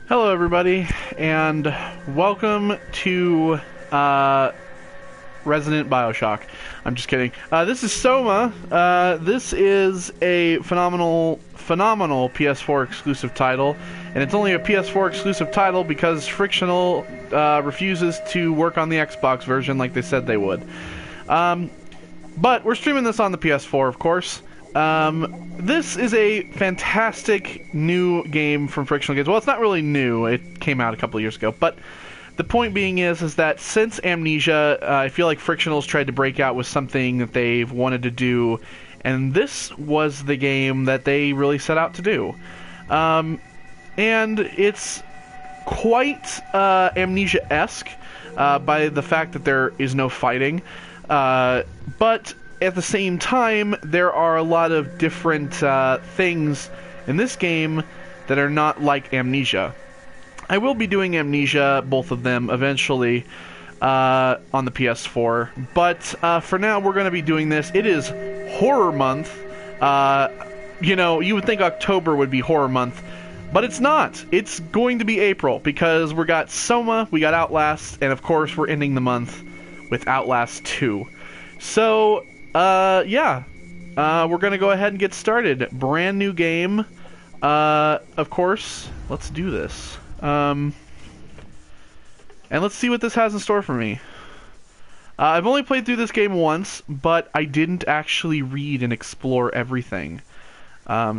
Hello everybody, and welcome to Resident Bioshock. I'm just kidding. This is Soma. This is a phenomenal PS4 exclusive title, and it's only a PS4 exclusive title because Frictional refuses to work on the Xbox version like they said they would. But we're streaming this on the PS4, of course. This is a fantastic new game from Frictional Games. Well, it's not really new. It came out a couple of years ago. But the point being is that since Amnesia, I feel like Frictional's tried to break out with something that they've wanted to do. And this was the game that they really set out to do. And it's quite Amnesia-esque by the fact that there is no fighting. But at the same time, there are a lot of different things in this game that are not like Amnesia. I will be doing Amnesia, both of them, eventually on the PS4. But for now, we're going to be doing this. It is Horror Month. You know, you would think October would be Horror Month, but it's not. It's going to be April because we got Soma, we got Outlast, and of course we're ending the month with Outlast 2. So, yeah, we're going to go ahead and get started. Brand new game, of course. Let's do this. And let's see what this has in store for me. I've only played through this game once, but I didn't actually read and explore everything.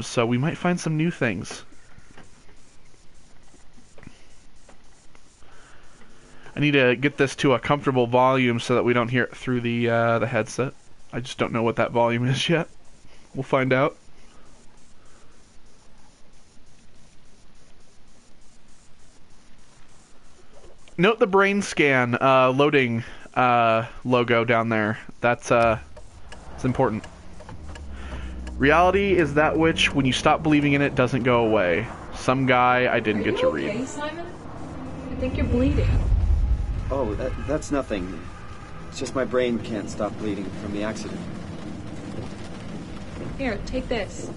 So we might find some new things. I need to get this to a comfortable volume so that we don't hear it through the headset. I just don't know what that volume is yet. We'll find out. Note the brain scan loading logo down there. That's it's important. Reality is that which, when you stop believing in it, doesn't go away. Some guy I didn't get to read. Okay, Simon? I think you're bleeding. Oh, that's nothing. It's just my brain can't stop bleeding from the accident. Here, take this.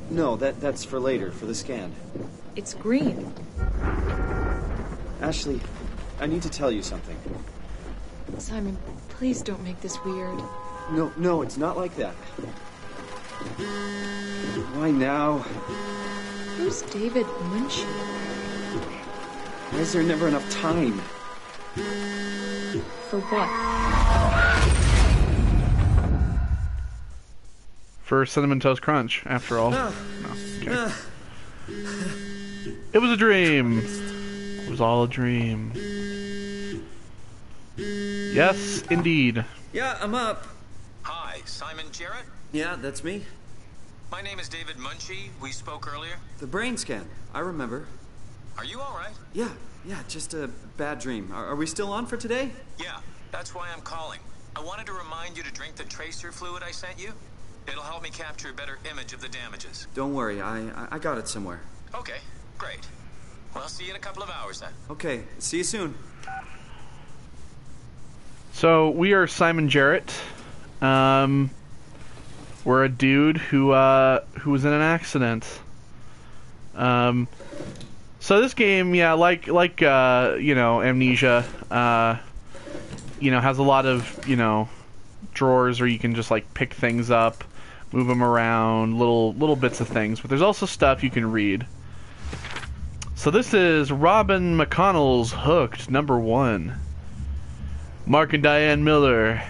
No, that's for later, for the scan. It's green. Ashley, I need to tell you something. Simon, please don't make this weird. No, it's not like that. Why now? Who's David Munchie? Why is there never enough time? For what? For Cinnamon Toast Crunch, after all. No, okay. It was a dream. It was all a dream. Yes, indeed. Yeah, I'm up. Hi, Simon Jarrett? Yeah, that's me. My name is David Munchie. We spoke earlier. The brain scan. I remember. Are you alright? Yeah, just a bad dream. Are we still on for today? Yeah, that's why I'm calling. I wanted to remind you to drink the tracer fluid I sent you. It'll help me capture a better image of the damages. Don't worry, I got it somewhere. Okay, great. Well, I'll see you in a couple of hours then. Okay, see you soon. So we are Simon Jarrett. We're a dude who was in an accident. So this game, yeah, like you know, Amnesia, you know, has a lot of, you know, drawers where you can just like pick things up, move them around, little bits of things. But there's also stuff you can read. So this is Robin McConnell's Hooked #1. Mark and Diane Miller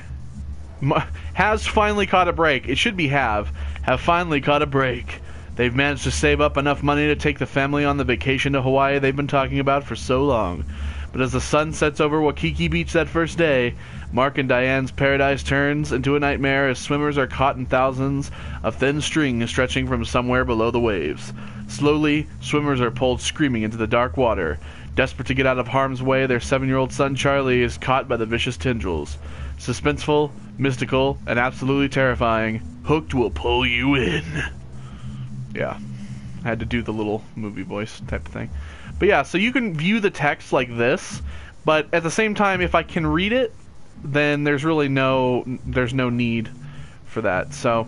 has finally caught a break. It should be have finally caught a break. They've managed to save up enough money to take the family on the vacation to Hawaii they've been talking about for so long. But as the sun sets over Waikiki Beach that first day, Mark and Diane's paradise turns into a nightmare as swimmers are caught in thousands of thin strings stretching from somewhere below the waves. Slowly, swimmers are pulled screaming into the dark water. Desperate to get out of harm's way, their 7-year-old son Charlie is caught by the vicious tendrils. Suspenseful, mystical, and absolutely terrifying, Hooked will pull you in. Yeah, I had to do the little movie voice type of thing. But yeah, so you can view the text like this, but at the same time, if I can read it, then there's really no need for that. So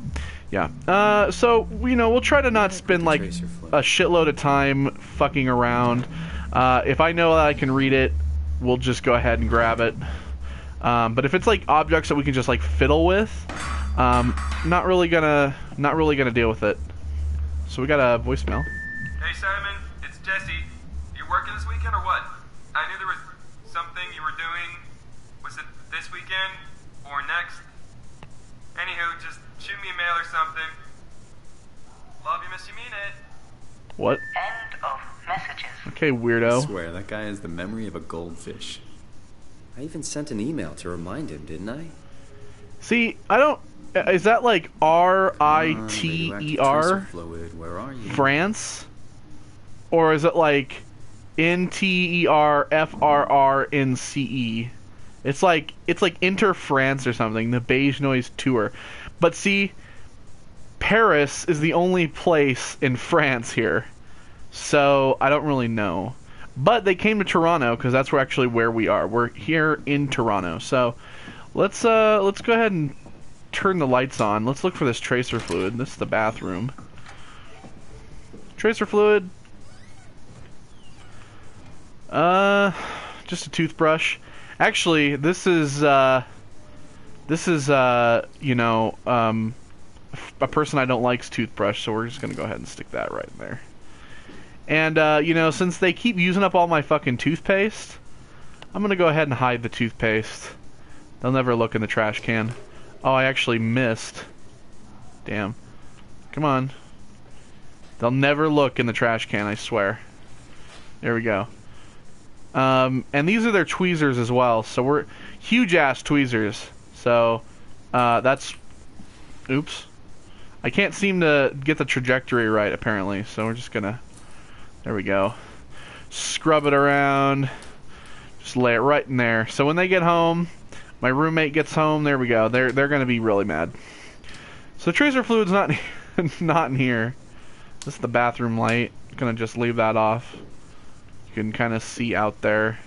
Yeah. So, you know, we'll try to not spend, like, tracer fluid. a shitload of time fucking around. If I know that I can read it, we'll just go ahead and grab it. But if it's, like, objects that we can just, like, fiddle with, not really gonna deal with it. So we got a voicemail. Hey Simon, it's Jesse. You working this weekend or what? I knew there was something you were doing. Was it this weekend or next? Anywho, just shoot me a mail or something. Love you, miss you, mean it. What? End of messages. Okay, I weirdo. swear, that guy has the memory of a goldfish. I even sent an email to remind him, didn't I? See, I don't... Is that, like, R-I-T-E-R? Tracer fluid, where are you? France? Or is it, like, N-T-E-R-F-R-R-N-C-E? It's like Inter France or something, the Beige Noise Tour. But see, Paris is the only place in France here. So, I don't really know. But they came to Toronto, because that's actually where we are. We're here in Toronto. So, let's go ahead and turn the lights on. Let's look for this tracer fluid. This is the bathroom. Tracer fluid. Just a toothbrush. Actually, this is you know, a person I don't like's toothbrush, so we're just gonna go ahead and stick that right there. And you know, since they keep using up all my fucking toothpaste, I'm gonna go ahead and hide the toothpaste. They'll never look in the trash can. Oh, I actually missed. Damn. Come on. They'll never look in the trash can, I swear. There we go. And these are their tweezers as well, so we're huge-ass tweezers. So, that's... Oops. I can't seem to get the trajectory right, apparently, so we're just gonna... There we go. Scrub it around. Just lay it right in there. So when they get home... My roommate gets home. There we go. They're gonna be really mad. So tracer fluid's not not in here. This is the bathroom light. Gonna just leave that off. You can kind of see out there.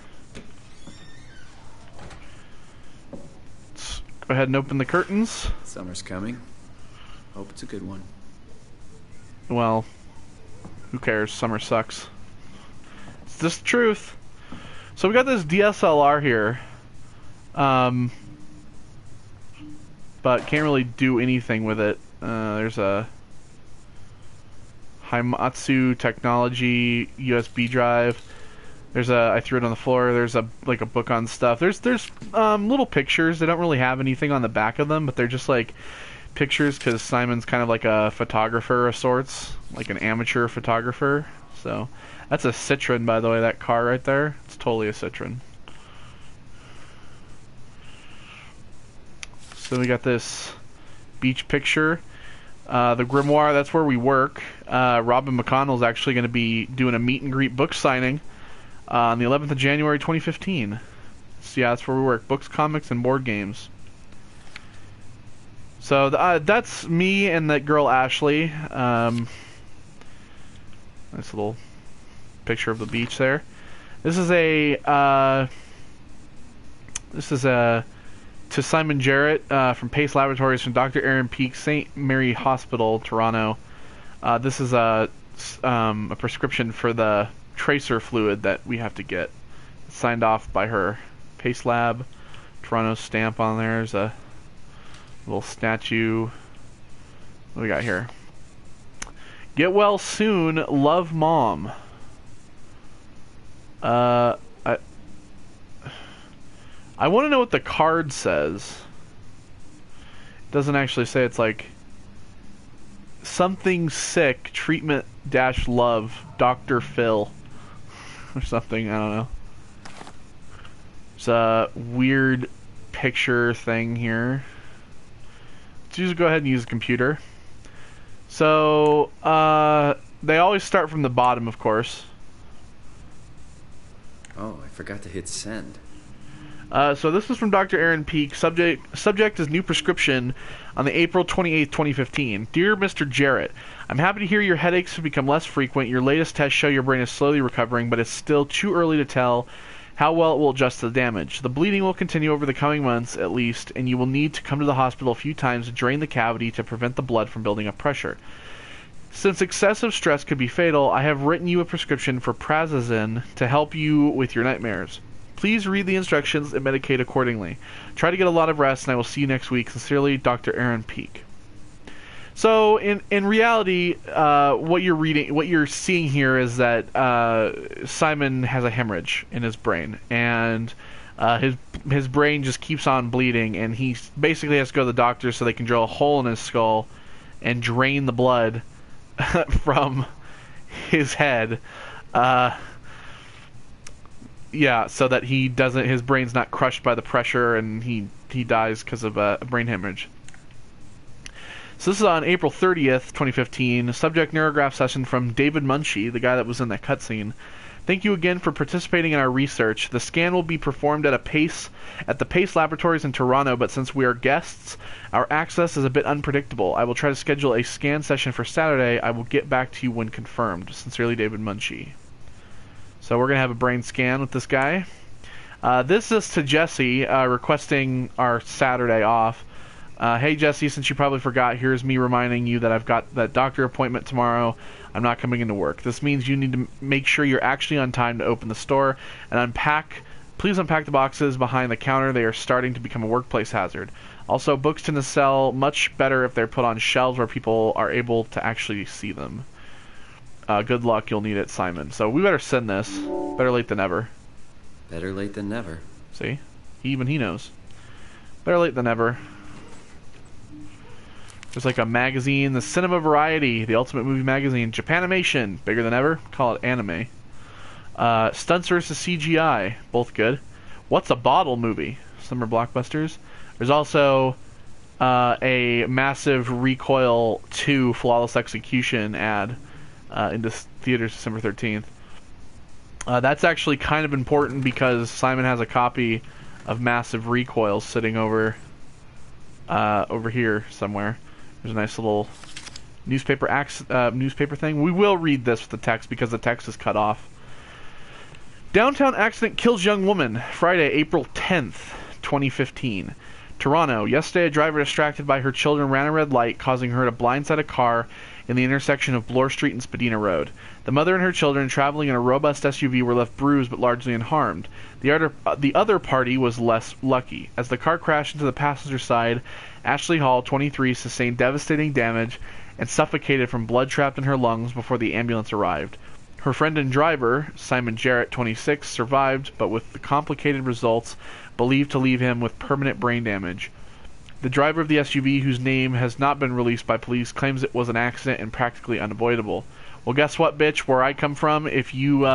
Let's go ahead and open the curtains. Summer's coming. Hope it's a good one. Well, who cares? Summer sucks. It's just the truth. So we got this DSLR here. But can't really do anything with it. There's a Haimatsu Technology USB drive. There's a, I threw it on the floor. There's a, like a book on stuff. There's little pictures. They don't really have anything on the back of them, but they're just like pictures because Simon's kind of like a photographer of sorts, like an amateur photographer. So that's a Citroen, by the way, that car right there. It's totally a Citroen. So we got this beach picture. The Grimoire, that's where we work. Robin McConnell's actually going to be doing a meet and greet book signing on the 11th of January 2015. So yeah, that's where we work. Books, comics, and board games. So that's me and that girl Ashley. Nice little picture of the beach there. This is a to Simon Jarrett from Pace Laboratories from Dr. Aaron Peake, St. Mary Hospital, Toronto. This is a prescription for the tracer fluid that we have to get. It's signed off by her. Pace Lab, Toronto stamp on there. There's a little statue. What do we got here? Get well soon, love mom. I want to know what the card says. It doesn't actually say. It's like something sick, treatment dash love, Dr. Phil or something. I don't know. It's a weird picture thing here. Let's just go ahead and use the computer. So they always start from the bottom, of course. Oh, I forgot to hit send. So this is from Dr. Aaron Peake. Subject is new prescription on the April 28th, 2015. Dear Mr. Jarrett, I'm happy to hear your headaches have become less frequent. Your latest tests show your brain is slowly recovering, but it's still too early to tell how well it will adjust to the damage. The bleeding will continue over the coming months at least, and you will need to come to the hospital a few times to drain the cavity to prevent the blood from building up pressure. Since excessive stress could be fatal, I have written you a prescription for Prazosin to help you with your nightmares. Please read the instructions and medicate accordingly. Try to get a lot of rest, and I will see you next week. Sincerely, Dr. Aaron Peake. So, in reality, what you're seeing here is that Simon has a hemorrhage in his brain, and his brain just keeps on bleeding, and he basically has to go to the doctor so they can drill a hole in his skull and drain the blood from his head. Yeah, so that his brain's not crushed by the pressure, and he dies because of a brain hemorrhage. So this is on April 30th, 2015. Subject neurograph session from David Munchie, the guy that was in that cutscene. Thank you again for participating in our research. The scan will be performed at the Pace Laboratories in Toronto, but since we are guests, our access is a bit unpredictable. I will try to schedule a scan session for Saturday. I will get back to you when confirmed. Sincerely, David Munchie. So we're going to have a brain scan with this guy. This is to Jesse, requesting our Saturday off. Hey Jesse, since you probably forgot, here's me reminding you that I've got that doctor appointment tomorrow. I'm not coming into work. This means you need to make sure you're actually on time to open the store and please unpack the boxes behind the counter. They are starting to become a workplace hazard. Also, books tend to sell much better if they're put on shelves where people are able to actually see them. Good luck, you'll need it, Simon. So we better send this. Better late than never. Better late than never. See? Even he knows. Better late than never. There's like a magazine, the Cinema Variety, the Ultimate Movie Magazine, Japanimation, bigger than ever, call it anime. Stunts vs. CGI, both good. What's a Bottle movie? Summer blockbusters. There's also a massive Recoil 2 Flawless Execution ad into theaters December 13th. That's actually kind of important because Simon has a copy of Massive Recoil sitting over here somewhere. There's a nice little newspaper thing. We will read this with the text because the text is cut off. Downtown accident kills young woman. Friday, April 10th, 2015. Toronto. Yesterday, a driver distracted by her children ran a red light, causing her to blindside a car in the intersection of Bloor Street and Spadina Road. The mother and her children, traveling in a robust SUV, were left bruised but largely unharmed. The other party was less lucky. As the car crashed into the passenger side, Ashley Hall, 23, sustained devastating damage and suffocated from blood trapped in her lungs before the ambulance arrived. Her friend and driver, Simon Jarrett, 26, survived, but with the complicated results believed to leave him with permanent brain damage. The driver of the SUV, whose name has not been released by police, claims it was an accident and practically unavoidable. Well, guess what, bitch? Where I come from, if you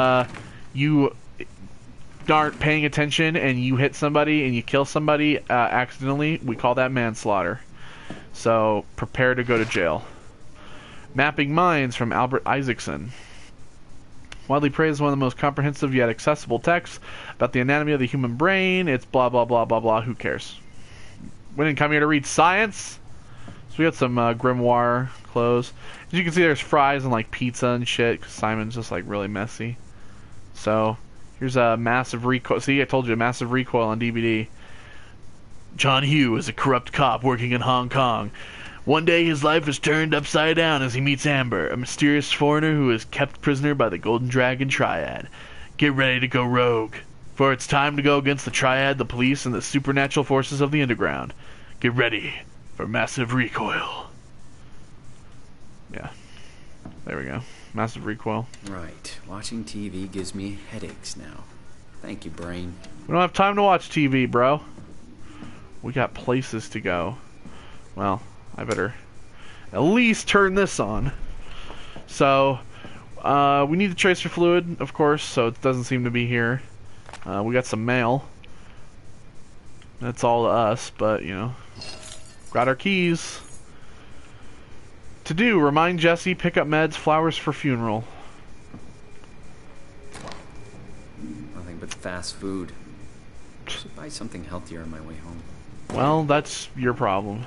aren't paying attention and you hit somebody and you kill somebody accidentally, we call that manslaughter. So prepare to go to jail. Mapping Minds from Albert Isaacson. Widely praised as one of the most comprehensive yet accessible texts about the anatomy of the human brain. It's blah blah blah blah blah. Who cares? We didn't come here to read science. So we got some grimoire clothes. As you can see, there's fries and like pizza and shit, because Simon's just like really messy. So here's a Massive Recoil. See, I told you, a Massive Recoil on DVD. John Hugh is a corrupt cop working in Hong Kong. One day his life is turned upside down as he meets Amber, a mysterious foreigner who is kept prisoner by the Golden Dragon Triad. Get ready to go rogue, for it's time to go against the Triad, the police, and the supernatural forces of the underground. Get ready for Massive Recoil. Yeah. There we go. Massive Recoil. Right. Watching TV gives me headaches now. Thank you, brain. We don't have time to watch TV, bro. We got places to go. Well, I better at least turn this on. So, we need the tracer fluid, of course, so it doesn't seem to be here. We got some mail. That's all to us, but, you know. Got our keys. To do, remind Jesse, pick up meds, flowers for funeral. Nothing but fast food. Should buy something healthier on my way home. Well, that's your problem.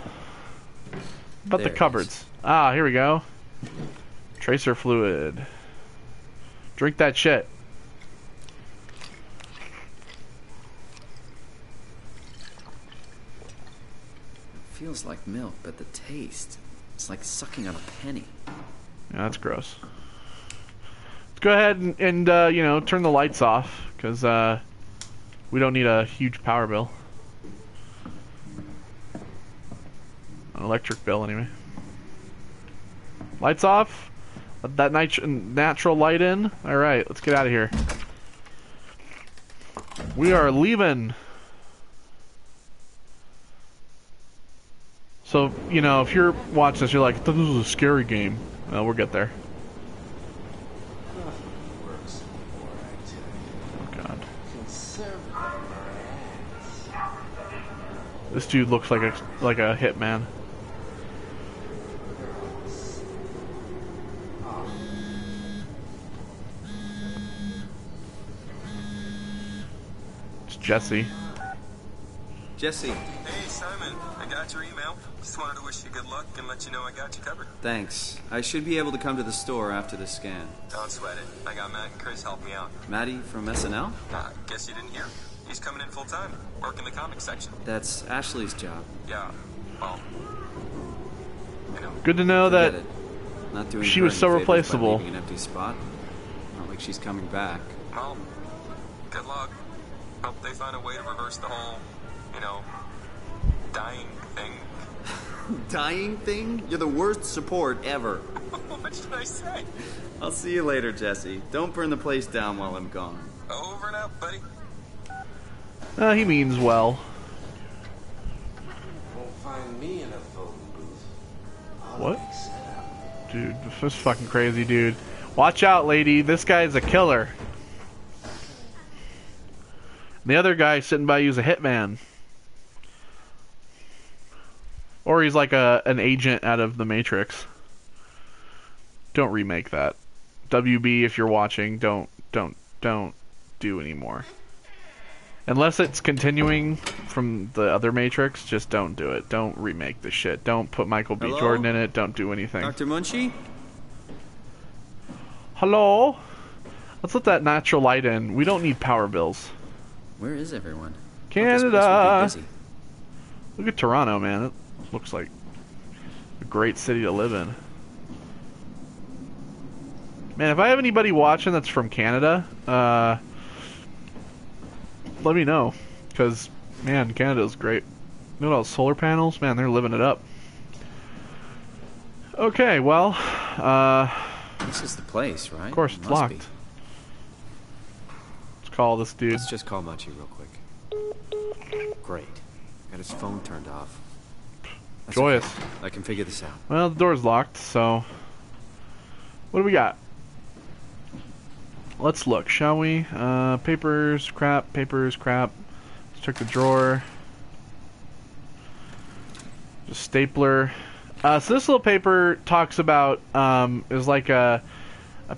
But There the it cupboards. is. Ah, here we go. Tracer fluid. Drink that shit. feels like milk, but the taste, it's like sucking on a penny. Yeah, that's gross. Let's go ahead and you know, turn the lights off, because we don't need a huge power bill. An electric bill, anyway. Lights off. Let that natural light in. Alright, let's get out of here. We are leaving. So, you know, if you're watching this, you're like, this is a scary game. Well, we'll get there. Oh, God. This dude looks like a hitman. It's Jesse. Jesse. Hey, Simon. I got your email. Just wanted to wish you good luck and let you know I got you covered. Thanks. I should be able to come to the store after the scan. Don't sweat it. I got Matt and Chris helping me out. Maddie from SNL? Guess you didn't hear. He's coming in full time, working the comics section. That's Ashley's job. Yeah, well, you know. Good to know Forget that it. Not doing she her was any so favors by replaceable. leaving an empty spot. Not like she's coming back. Well, good luck. Hope they find a way to reverse the whole, you know, dying thing. Dying thing? You're the worst support ever. What should I say? I'll see you later, Jesse. Don't burn the place down while I'm gone. Over and out, buddy. He means well. Won't find me in a phone booth. What? Dude, this is fucking crazy, dude. Watch out, lady. This guy's a killer. And the other guy sitting by you is a hitman. Or he's like an agent out of the Matrix. Don't remake that. WB, if you're watching, don't do anymore. Unless it's continuing from the other Matrix, just don't do it. Don't remake this shit. Don't put Michael B. Hello? Jordan in it. Don't do anything. Dr. Munchie? Hello? Let's let that natural light in. We don't need power bills. Where is everyone? Canada! This place would be busy. Look at Toronto, man. It looks like a great city to live in. Man, if I have anybody watching that's from Canada, let me know. Because, man, Canada's great. Look at all those solar panels. Man, they're living it up. Okay, well, This is the place, right? of course it's Must locked. be. Let's call this dude. Let's just call Machi real quick. Great. Got his phone turned off. That's Joyous. okay. I can figure this out. Well, the door's locked, so... What do we got? Let's look, shall we? Papers, crap, papers, crap. Let's check the drawer. Just stapler. So this little paper talks about, is like a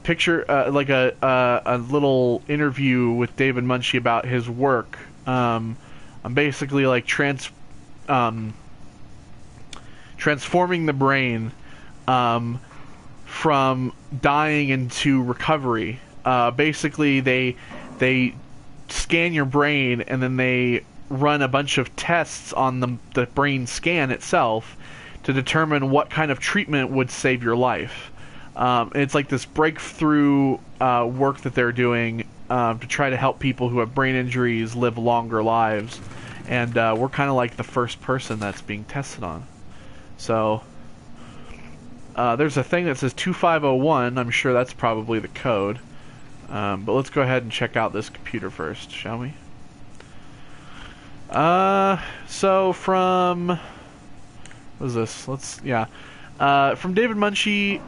picture, like a little interview with David Munchie about his work. I'm basically like transforming the brain from dying into recovery. Basically, they scan your brain and then they run a bunch of tests on the brain scan itself to determine what kind of treatment would save your life. It's like this breakthrough work that they're doing to try to help people who have brain injuries live longer lives. And we're kind of like the first person that's being tested on. So there's a thing that says 2501. I'm sure that's probably the code. But let's go ahead and check out this computer first, shall we? So from... What is this? From David Munchie,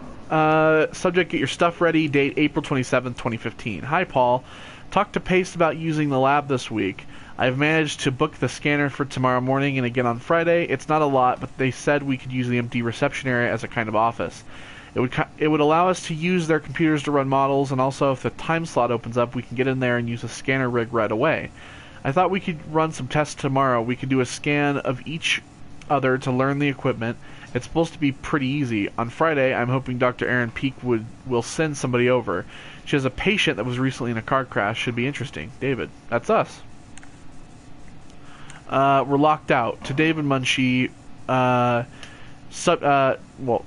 subject, get your stuff ready, date April 27th, 2015. Hi, Paul. Talked to Pace about using the lab this week. I've managed to book the scanner for tomorrow morning and again on Friday. It's not a lot, but they said we could use the empty reception area as a kind of office. It would allow us to use their computers to run models, and also if the time slot opens up, we can get in there and use a scanner rig right away. I thought we could run some tests tomorrow. We could do a scan of each other to learn the equipment. It's supposed to be pretty easy. On Friday, I'm hoping Dr. Erin Peak will send somebody over. She has a patient that was recently in a car crash. Should be interesting. David, that's us. We're locked out. To David Munchie, Well,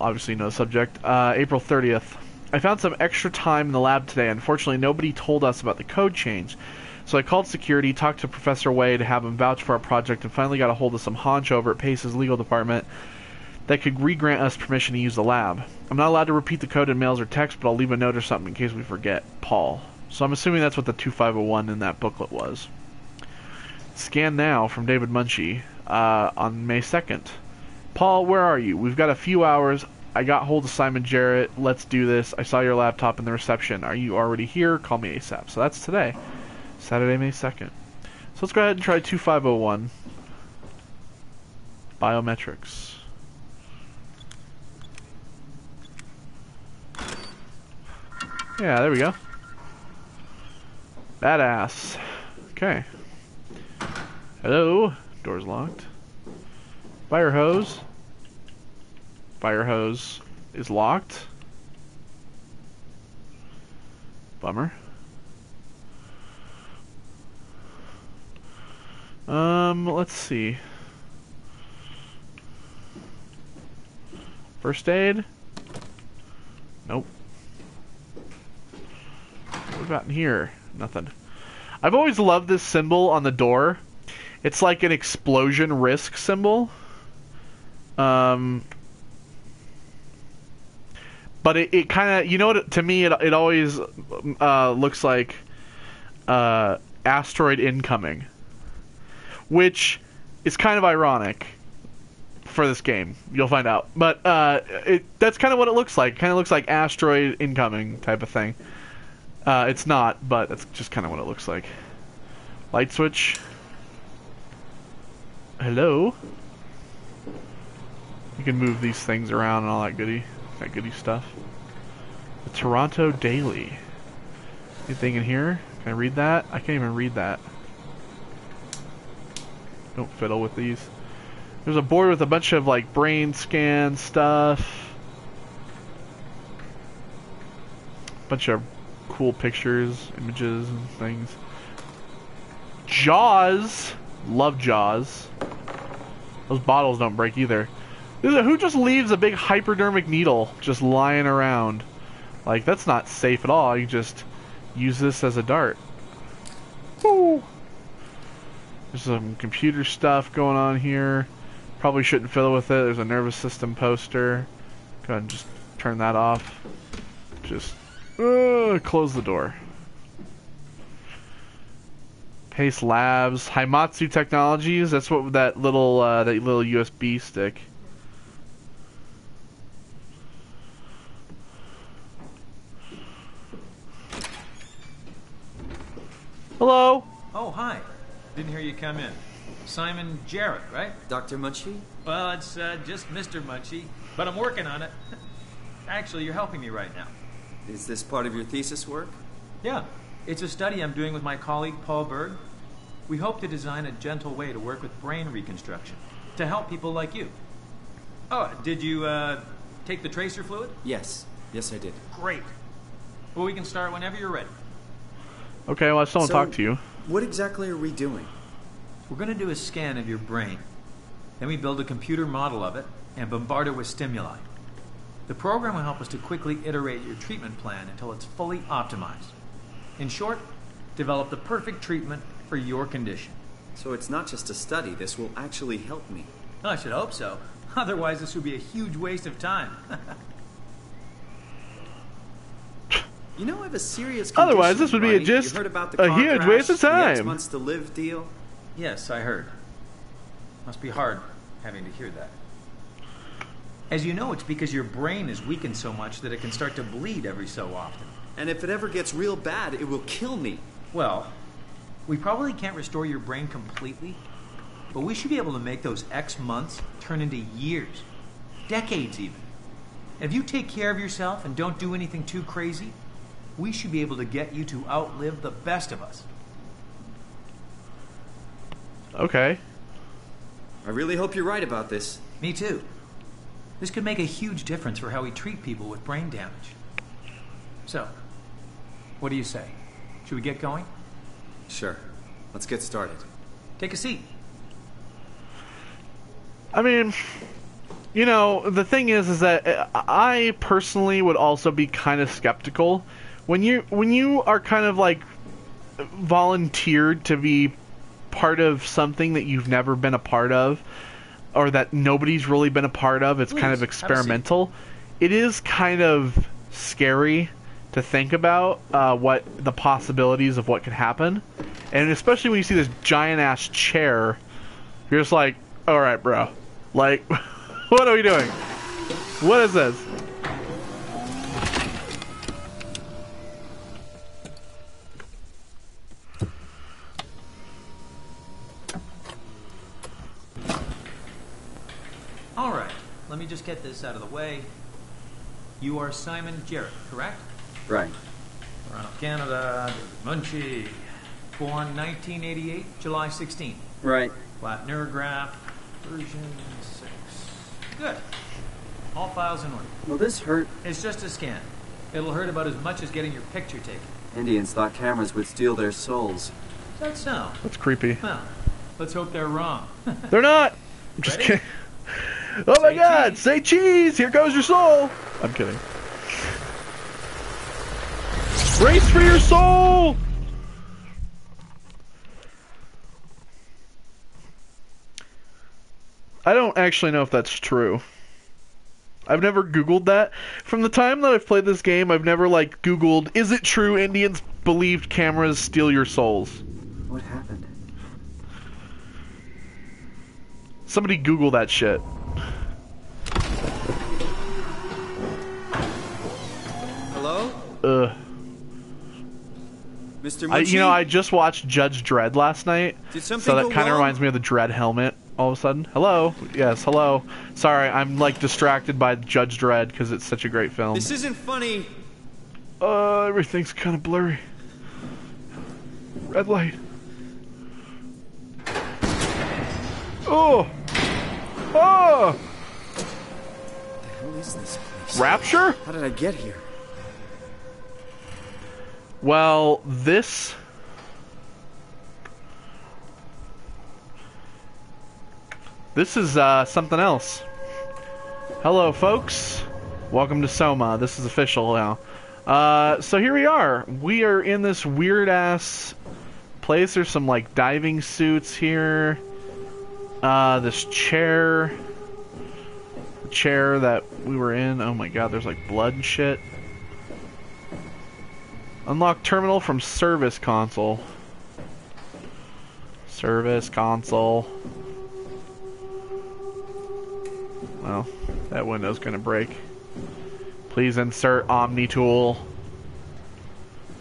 obviously no subject. April 30th. I found some extra time in the lab today. Unfortunately, nobody told us about the code change. So I called security, talked to Professor Way to have him vouch for our project, and finally got a hold of some honcho over at Pace's legal department that could re-grant us permission to use the lab. I'm not allowed to repeat the code in mails or text, but I'll leave a note or something in case we forget. Paul. So I'm assuming that's what the 2501 in that booklet was. Scan now from David Munchie on May 2nd. Paul, where are you? We've got a few hours. I got hold of Simon Jarrett. Let's do this. I saw your laptop in the reception. Are you already here? Call me ASAP. So that's today. Saturday, May 2nd. So let's go ahead and try 2501. Biometrics. Yeah, there we go. Badass. Okay. Hello. Door's locked. Fire hose. Fire hose is locked. Bummer. Let's see. First aid? Nope. What about in here? Nothing. I've always loved this symbol on the door. It's like an explosion risk symbol. But it kind of, you know what, to me it always looks like asteroid incoming. Which is kind of ironic for this game. You'll find out. But that's kind of what it looks like. It kind of looks like asteroid incoming type of thing. It's not, but that's just kind of what it looks like. Light switch. Hello? You can move these things around and all that goody stuff. The Toronto Daily. Anything in here? Can I read that? I can't even read that. Don't fiddle with these. There's a board with a bunch of like brain scan stuff. Bunch of cool pictures, images, and things. Jaws. Love Jaws. Those bottles don't break either. Who just leaves a big hypodermic needle just lying around? Like, that's not safe at all. You just use this as a dart. Woo! There's some computer stuff going on here. Probably shouldn't fiddle with it. There's a nervous system poster. Go ahead and just turn that off. Just close the door. Pace Labs, Haimatsu Technologies. That's what that little USB stick. Hello. Oh, hi. Didn't hear you come in. Simon Jarrett, right? Dr. Munchie? Well, it's just Mr. Munchie, but I'm working on it. Actually, you're helping me right now. Is this part of your thesis work? Yeah, it's a study I'm doing with my colleague Paul Berg. We hope to design a gentle way to work with brain reconstruction to help people like you. Oh, did you take the tracer fluid? Yes. Yes, I did. Great. Well, we can start whenever you're ready. Okay, well, someone talk to you. What exactly are we doing? We're going to do a scan of your brain. Then we build a computer model of it and bombard it with stimuli. The program will help us to quickly iterate your treatment plan until it's fully optimized. In short, develop the perfect treatment for your condition. So it's not just a study. This will actually help me. I should hope so. Otherwise, this would be a huge waste of time. You know, I have a serious condition. Otherwise, this would be right? just you heard about the a car huge crash, waste of the time. X months to live deal. Yes, I heard. Must be hard having to hear that. As you know, it's because your brain is weakened so much that it can start to bleed every so often. And if it ever gets real bad, it will kill me. Well, we probably can't restore your brain completely, but we should be able to make those X months turn into years, decades even. And if you take care of yourself and don't do anything too crazy, we should be able to get you to outlive the best of us. Okay. I really hope you're right about this. Me too. This could make a huge difference for how we treat people with brain damage. So, what do you say? Should we get going? Sure. Let's get started. Take a seat. I mean, you know, the thing is that I personally would also be kind of skeptical when you are kind of like volunteered to be part of something that you've never been a part of, or that nobody's really been a part of. It's kind of experimental. It is kind of scary to think about what the possibilities of what could happen, and especially when you see this giant ass chair, you're just like, all right, bro, like, what are we doing? What is this? All right, let me just get this out of the way. You are Simon Jarrett, correct? Right. Toronto, Canada, Munchie. Born 1988, July 16th. Right. Flat neurograph, version 6. Good. All files in order. Will this hurt? It's just a scan. It'll hurt about as much as getting your picture taken. Indians thought cameras would steal their souls. Is that so? That's creepy. Well, let's hope they're wrong. They're not. I'm just Ready? kidding. Oh my Say God! cheese. Say cheese! Here goes your soul. I'm kidding. Race for your soul! I don't actually know if that's true. I've never Googled that. From the time that I've played this game, I've never, like, Googled, is it true Indians believed cameras steal your souls? What happened? Somebody Google that shit. Hello? Mr. Munchie? I just watched Judge Dredd last night, Did something so that go kind of wrong? reminds me of the Dredd helmet. All of a sudden, hello, yes, hello. Sorry, I'm like distracted by Judge Dredd because it's such a great film. This isn't funny. Everything's kind of blurry. Red light. Oh, oh! What the hell is this place? Rapture? How did I get here? Well, this is something else. Hello, folks. Welcome to Soma. This is official now. So here we are. We are in this weird-ass place. There's some, like, diving suits here. This chair. The chair that we were in. Oh my God, there's, like, blood and shit. Unlock terminal from service console. Service console. Well, that window's gonna break. Please insert Omni tool.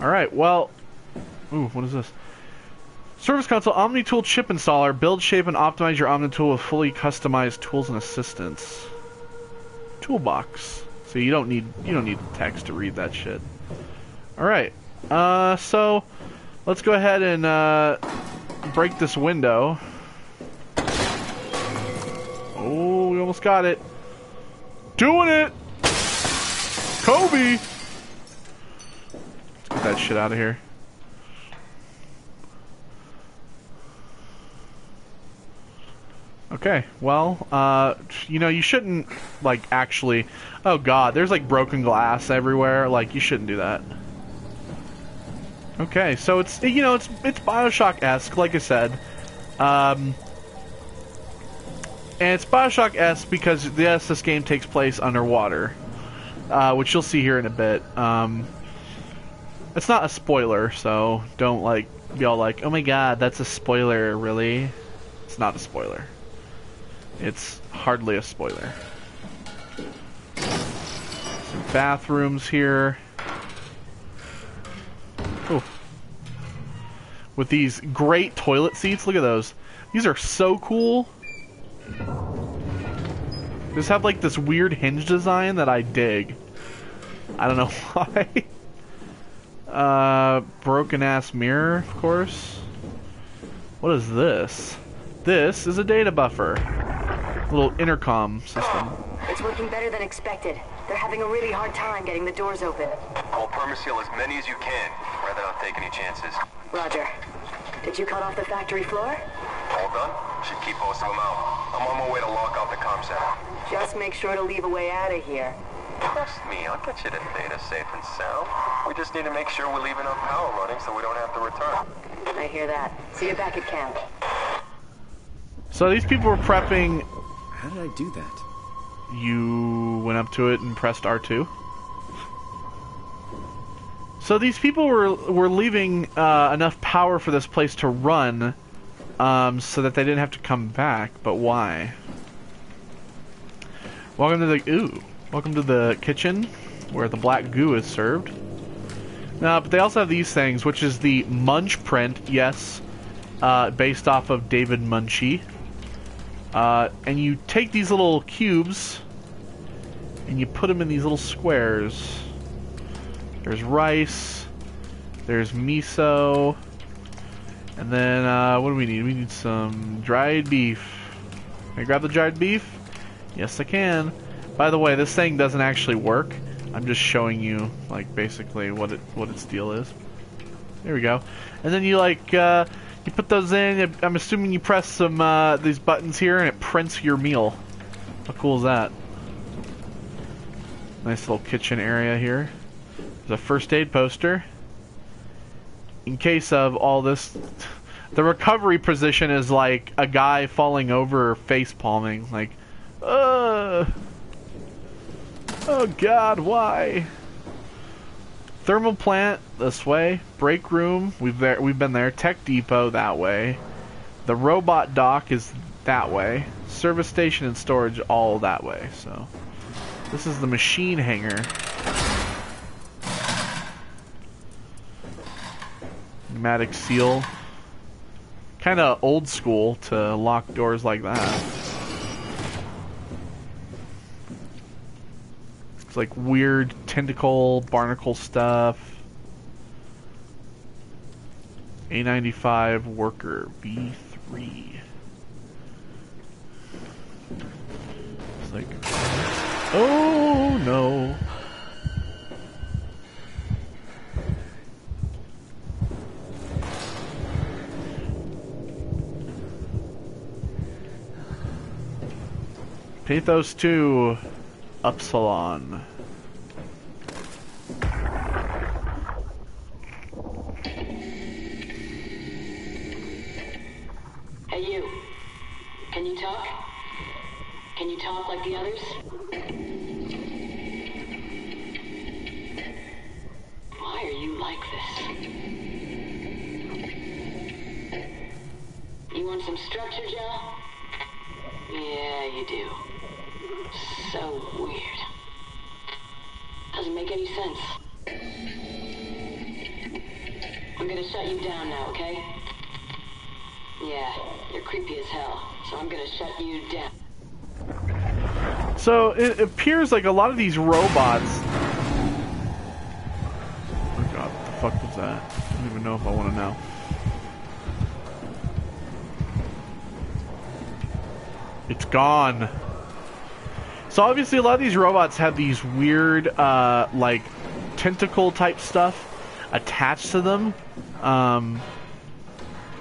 Alright, well... Ooh, what is this? Service console, Omni tool chip installer. Build, shape, and optimize your Omni tool with fully customized tools and assistance. Toolbox. So you don't need text to read that shit. Alright. So let's go ahead and break this window. Oh, we almost got it. Doing it! Kobe! Let's get that shit out of here. Okay, well, you shouldn't, like, actually... Oh God, there's, like, broken glass everywhere. Like, you shouldn't do that. Okay, so it's Bioshock-esque, like I said. And it's Bioshock-esque because, yes, this game takes place underwater. Which you'll see here in a bit. It's not a spoiler, so don't, like, be all like, oh my God, that's a spoiler, really? It's not a spoiler. It's hardly a spoiler. Some bathrooms here. Ooh. With these great toilet seats. Look at those. These are so cool. Just have like this weird hinge design that I dig. I don't know why. Broken ass mirror, of course. What is this? This is a data buffer. Little intercom system. It's working better than expected. They're having a really hard time getting the doors open. I'll permaseal as many as you can, rather not take any chances. Roger. Did you cut off the factory floor? All done? Should keep most of them out. I'm on my way to lock out the comm center. Just make sure to leave a way out of here. Trust me, I'll get you to Theta safe and sound. We just need to make sure we leave enough power running so we don't have to return. I hear that. See you back at camp. So these people were prepping. How did I do that? You went up to it and pressed R2. So these people were leaving enough power for this place to run, so that they didn't have to come back. But why? Welcome to the kitchen where the black goo is served. But they also have these things, which is the Munch print. Yes, based off of David Munchie. And you take these little cubes and you put them in these little squares. There's rice, there's miso, and then what do we need? We need some dried beef. Can I grab the dried beef? Yes, I can. By the way, this thing doesn't actually work. I'm just showing you, like, basically what its deal is. There we go. And then you you put those in. I'm assuming you press some these buttons here, and it prints your meal. How cool is that? Nice little kitchen area here. There's a first aid poster. In case of all this, the recovery position is like a guy falling over, face palming, like, oh God, why? Thermal plant this way. Break room, we've been there. Tech depot that way. The robot dock is that way. Service station and storage all that way. So this is the machine hangar. Pneumatic seal. Kind of old school to lock doors like that. It's like weird tentacle, barnacle stuff. A95 worker B3. It's like, oh no. Pathos 2 Upsilon. Hey, you. Can you talk? Can you talk like the others? Why are you like this? You want some structure, Joe? Yeah, you do. So weird. Doesn't make any sense. I'm gonna shut you down now, okay? Yeah, you're creepy as hell, so I'm gonna shut you down. So it appears like a lot of these robots. Oh God, what the fuck was that? I don't even know if I want to know. It's gone. So obviously a lot of these robots have these weird, like, tentacle type stuff attached to them.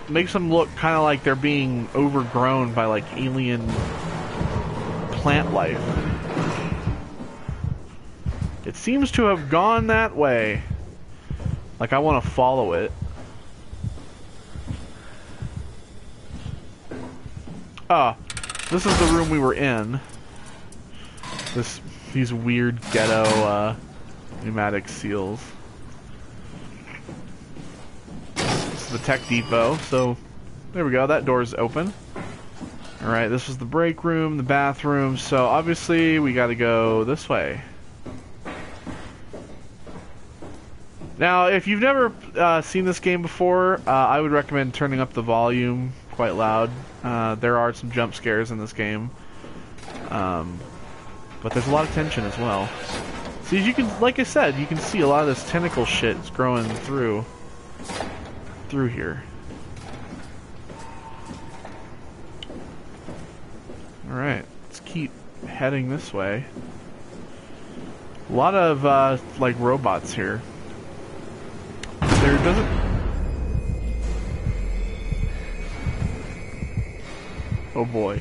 Makes them look kind of like they're being overgrown by, like, alien plant life. It seems to have gone that way. Like, I want to follow it. Ah, this is the room we were in. These weird ghetto pneumatic seals. This is the tech depot. So there we go. That door's open. All right. This was the break room, the bathroom. So obviously we got to go this way. Now, if you've never seen this game before, I would recommend turning up the volume quite loud. There are some jump scares in this game. But there's a lot of tension as well. See, you can, like I said, you can see a lot of this tentacle shit is growing through here. Alright, let's keep heading this way. A lot of, like, robots here. There doesn't... Oh boy.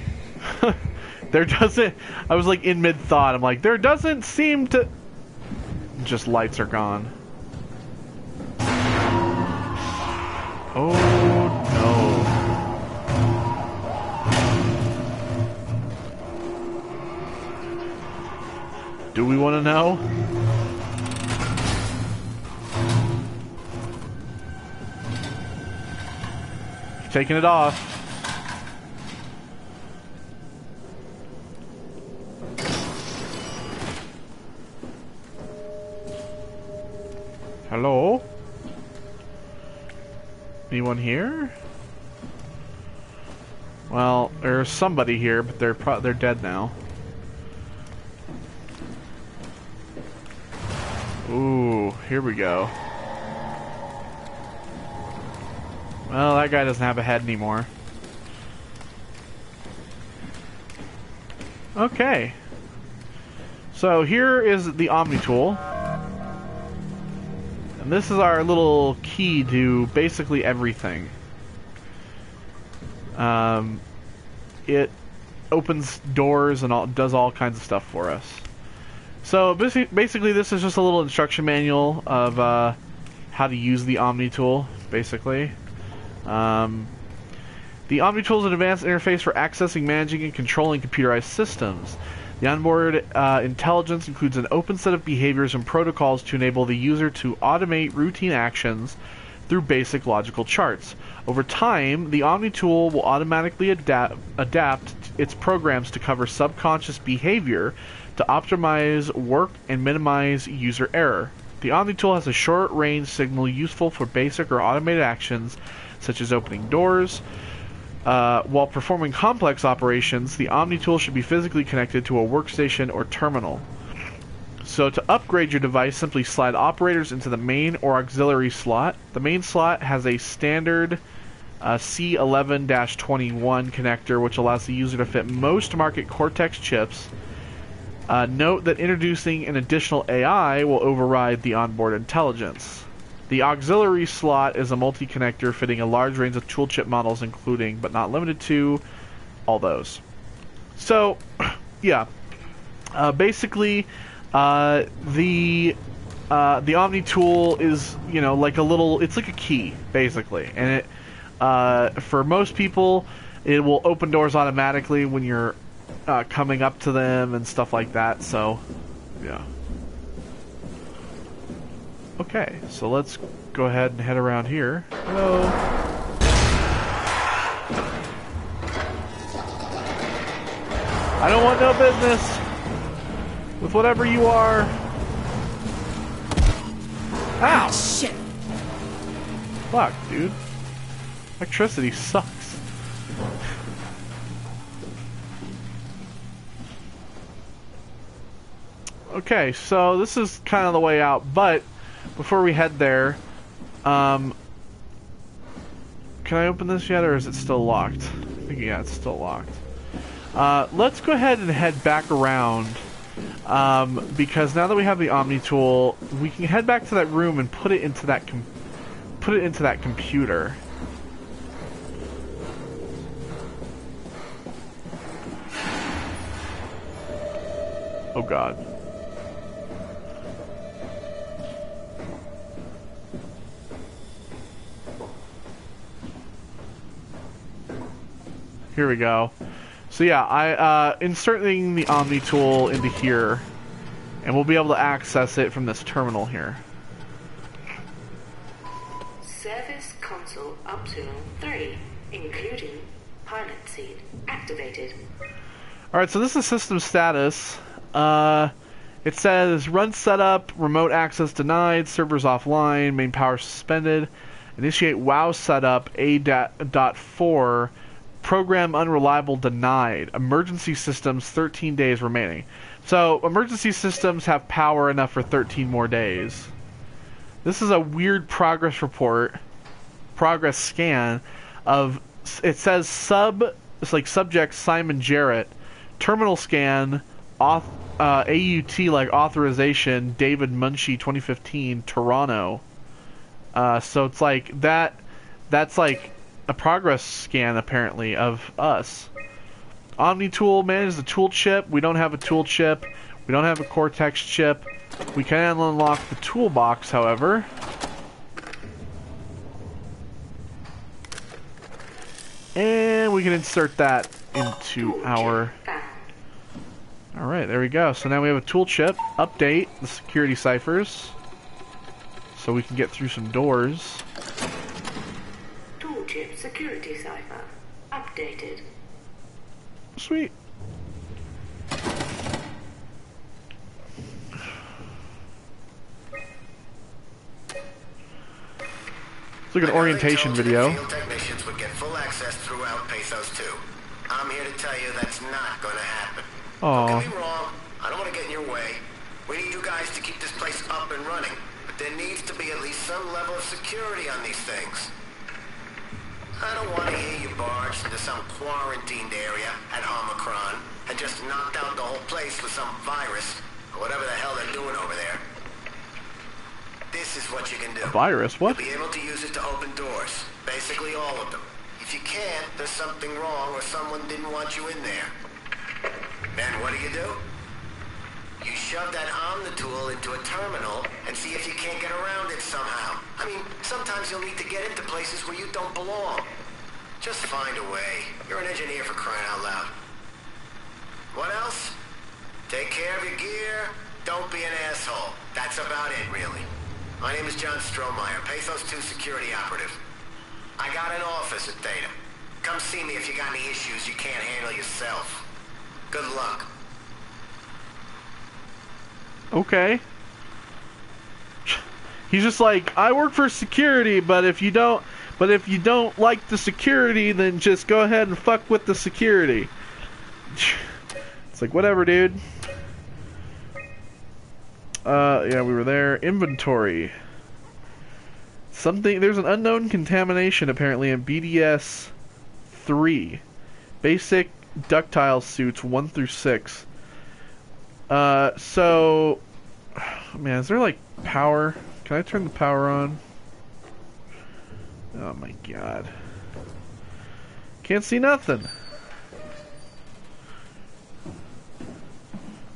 There doesn't... I was like in mid-thought. I'm like, there doesn't seem to... Just lights are gone. Oh no. Do we want to know? Taking it off. Hello? Anyone here? Well, there's somebody here, but they're dead now. Ooh, here we go. Well, that guy doesn't have a head anymore. Okay. So here is the Omni tool. And this is our little key to basically everything. It opens doors and does all kinds of stuff for us. So basically this is just a little instruction manual of how to use the Omni tool, basically. The Omni tool is an advanced interface for accessing, managing, and controlling computerized systems. The onboard intelligence includes an open set of behaviors and protocols to enable the user to automate routine actions through basic logical charts. Over time, the Omni tool will automatically adapt its programs to cover subconscious behavior to optimize work and minimize user error. The Omni tool has a short-range signal useful for basic or automated actions such as opening doors. While performing complex operations, the Omni tool should be physically connected to a workstation or terminal. So to upgrade your device, simply slide operators into the main or auxiliary slot. The main slot has a standard C11-21 connector, which allows the user to fit most market Cortex chips. Note that introducing an additional AI will override the onboard intelligence. The auxiliary slot is a multi-connector fitting a large range of tool chip models, including, but not limited to, all those. So, yeah. Basically, the Omni tool is, you know, like a little, it's like a key, basically. And it, for most people, it will open doors automatically when you're coming up to them and stuff like that, so, yeah. Okay, so let's go ahead and head around here. Hello. I don't want no business with whatever you are. Ow! Shit. Fuck, dude. Electricity sucks. Okay, so this is kind of the way out, but before we head there, can I open this yet, or is it still locked? I think, yeah, it's still locked. Let's go ahead and head back around, because now that we have the Omni tool, we can head back to that room and put it into that computer. Oh God. Here we go. So yeah, I inserting the Omni tool into here, and we'll be able to access it from this terminal here. Service console optional 3, including pilot seat activated. Alright, so this is system status. It says run setup, remote access denied, servers offline, main power suspended, initiate WoW setup A.4, program unreliable denied, emergency systems 13 days remaining. So emergency systems have power enough for 13 more days. This is a weird progress report, progress scan of, it says it's like subject Simon Jarrett, terminal scan, AUT like authorization, David Munchie 2015, Toronto. So it's like that's like a progress scan apparently of us. Omni tool, manage the tool chip. We don't have a tool chip. We don't have a Cortex chip. We can unlock the toolbox, however. And we can insert that into our... Alright, there we go. So now we have a tool chip. Update the security ciphers. So we can get through some doors. Tool chip security cipher. Updated. Sweet. It's like an orientation video. Field technicians would get full access throughout Pathos 2. I'm here to tell you that's not going to happen. Aww. Don't get me wrong. I don't want to get in your way. We need you guys to keep this place up and running. But there needs to be at least some level of security on these things. I don't want to hear you barged into some quarantined area at Omicron and just knocked out the whole place with some virus or whatever the hell they're doing over there. This is what you can do. A virus? What? You'll be able to use it to open doors. Basically all of them. If you can't, there's something wrong or someone didn't want you in there. Then what do? You shove that Omnitool into a terminal and see if you can't get around it somehow. I mean, sometimes you'll need to get into places where you don't belong. Just find a way. You're an engineer, for crying out loud. What else? Take care of your gear. Don't be an asshole. That's about it, really. My name is John Strohmeyer, Pathos 2 security operative. I got an office at Theta. Come see me if you got any issues you can't handle yourself. Good luck. Okay. He's just like, I work for security, but if you don't like the security, then just go ahead and fuck with the security. It's like, whatever, dude. Yeah, we were there. Inventory. There's an unknown contamination apparently in BDS 3. Basic ductile suits 1 through 6. So, man, is there like power? Can I turn the power on? Oh my god. Can't see nothing.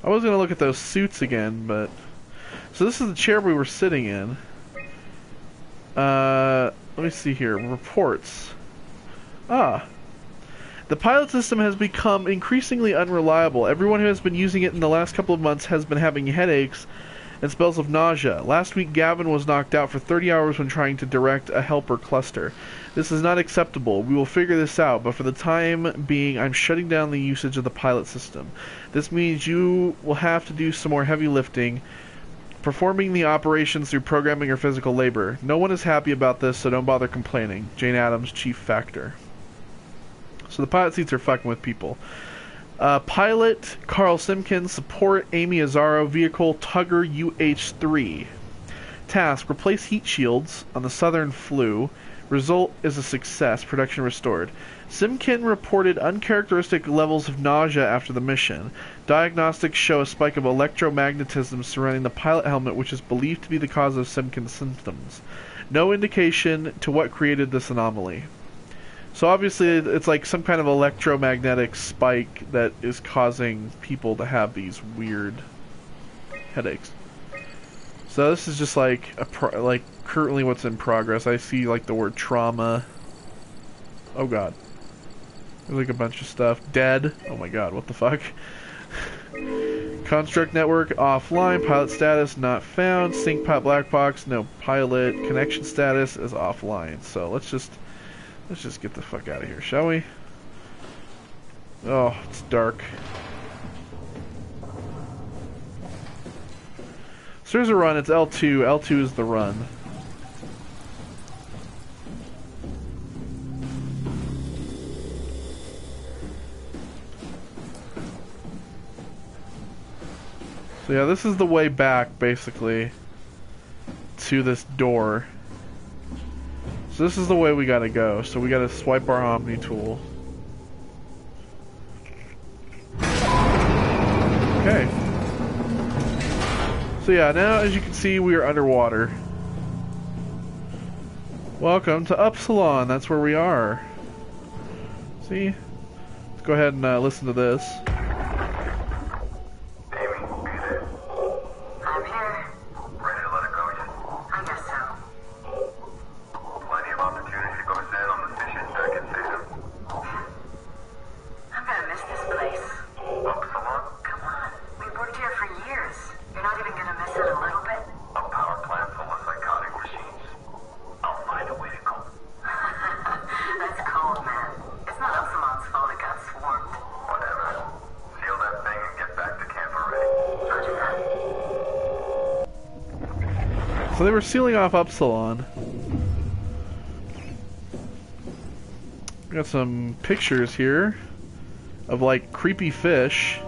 I was gonna look at those suits again, but... So this is the chair we were sitting in. Let me see here. Reports. The pilot system has become increasingly unreliable. Everyone who has been using it in the last couple of months has been having headaches and spells of nausea. Last week, Gavin was knocked out for 30 hours when trying to direct a helper cluster. This is not acceptable. We will figure this out, but for the time being, I'm shutting down the usage of the pilot system. This means you will have to do some more heavy lifting, performing the operations through programming or physical labor. No one is happy about this, so don't bother complaining. Jane Addams, Chief Factor. So the pilot seats are fucking with people. Pilot Carl Simpkins, support Amy Azzaro, vehicle Tugger UH-3. Task, replace heat shields on the southern flue. Result is a success, production restored. Simkin reported uncharacteristic levels of nausea after the mission. Diagnostics show a spike of electromagnetism surrounding the pilot helmet, which is believed to be the cause of Simkin's symptoms. No indication to what created this anomaly. So obviously it's like some kind of electromagnetic spike that is causing people to have these weird headaches. So this is just like currently what's in progress. I see like the word trauma. Oh god. There's like a bunch of stuff. Dead. Oh my god, what the fuck? Construct network offline. Pilot status not found. Sync pilot black box. No pilot. Connection status is offline. So let's just get the fuck out of here, shall we? Oh, it's dark. So there's a run. It's L2. L2 is the run. So yeah, this is the way back, basically, to this door. So this is the way we gotta go. So we gotta swipe our Omni tool. Okay. So yeah, now as you can see, we are underwater. Welcome to Upsilon. That's where we are. See? Let's go ahead and listen to this. Amy, are you there? I'm here. Ready to let it go yet? I guess so. Plenty of opportunity to go zen on the fishes back at Salem. I'm gonna miss this place. Upsilon? Come on. We've worked here for years. You're not even gonna miss it a little bit? A power plant full of psychotic machines. I'll find a way to go. That's cold, man. It's not Upsilon's fault it got swarmed. Whatever. Seal that thing and get back to camp already. Roger that. So they were sealing off Upsilon. We got some pictures here of like creepy fish.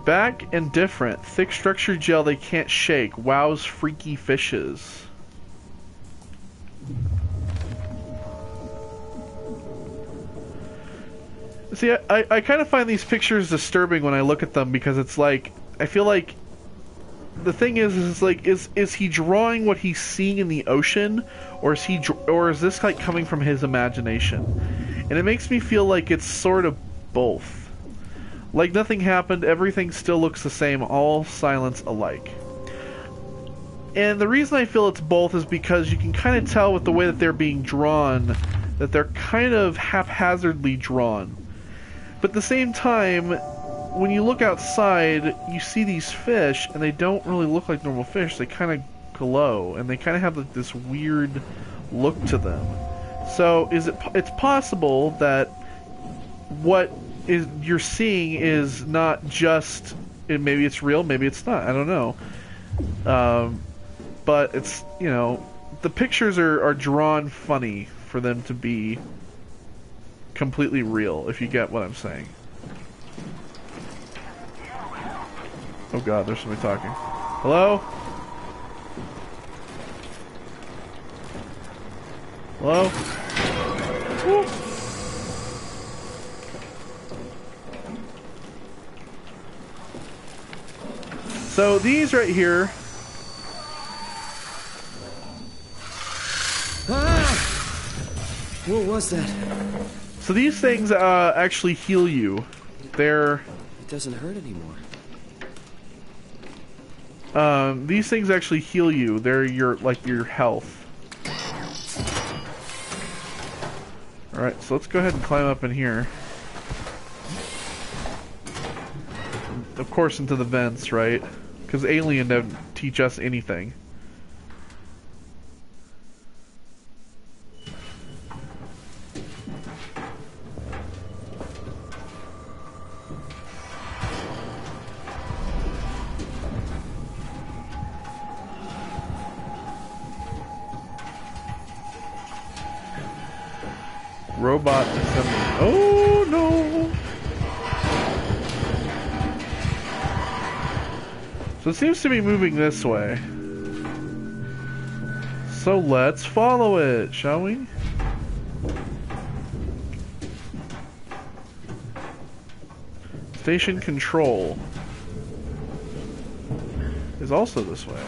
Back and different. Thick structured gel they can't shake. Wow's freaky fishes. See, I kind of find these pictures disturbing when I look at them because it's like, I feel like the thing is like, is he drawing what he's seeing in the ocean, or is this like coming from his imagination? And it makes me feel like it's sort of both. Like nothing happened, everything still looks the same, all silence alike. And the reason I feel it's both is because you can kind of tell with the way that they're being drawn that they're kind of haphazardly drawn. But at the same time, when you look outside, you see these fish, and they don't really look like normal fish. They kind of glow, and they kind of have like this weird look to them. So it's possible that what you're seeing is not just, maybe it's real, maybe it's not. I don't know. But it's, you know, the pictures are drawn funny for them to be completely real, if you get what I'm saying. Oh god, there's somebody talking. Hello? Hello? Woo. So these right here. What was that? So these things actually heal you. They're... It doesn't hurt anymore. These things actually heal you. They're your health. Alright, so let's go ahead and climb up in here. Of course into the vents, right? Because Alien didn't teach us anything. Robot assembly. Oh no! So it seems to be moving this way. So let's follow it, shall we? Station control is also this way.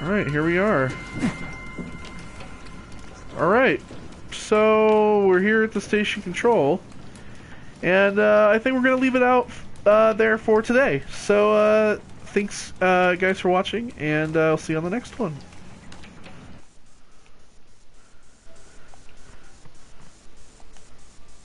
Alright, here we are. Alright, so we're here at the station control, and I think we're going to leave it out there for today. So thanks guys for watching, and I'll see you on the next one.